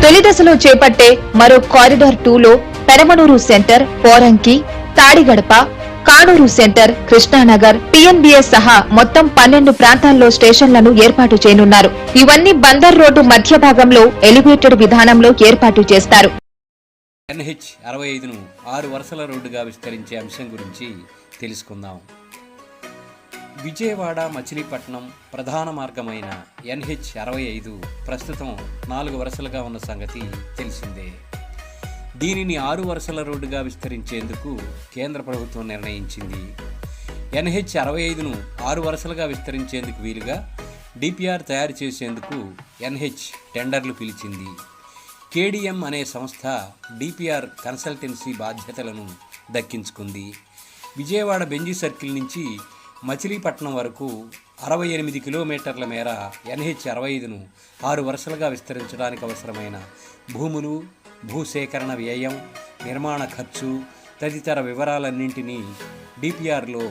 తొలి దశలో చేపట్టే మరో కారిడార్ 2లో Peramanuru centre, Poranki, Tadigadapa, Kanuru centre, Krishnanagar, PNBS సహా మొత్తం 12 ప్రాంతాల్లో స్టేషన్లను ఏర్పాటు చేయనున్నారు. ఇవన్నీ బందర్ రోడ్డు మధ్య భాగంలో ఎలివేటెడ్ విధానంలో ఏర్పాటు చేస్తారు. NH 65ను 6 వరుసల రోడ్డుగా విస్తరించే అంశం గురించి తెలుసుకుందాం. విజయవాడ మచిలీపట్నం ప్రధాన మార్గమైన NH 65 ప్రస్తుతం 4 వరుసలుగా ఉన్న సంగతి తెలిసిందే. దీనిని 6 వరుసల రోడ్డుగా విస్తరించేందుకు కేంద్ర ప్రభుత్వం నిర్ణయించింది. NH 65ను 6 వరుసలుగా విస్తరించేందుకు వీలుగా DPR తయారు చేసేందుకు NH టెండర్లు పిలిచింది. KDM అనే సంస్థ DPR కన్సల్టెన్సీ బాధ్యతలను దక్కించుకుంది. విజయవాడ బెంజీ సర్కిల్ నుంచి మచిలీపట్నం వరకు 68 కిలోమీటర్ల మేర NH 65ను 6 వరుసలుగా విస్తరించడానికి అవసరమైన భూములు, భూసేకరణ వ్యయం, నిర్మాణ ఖర్చు తదితర వివరాలన్నింటినీ DPRలో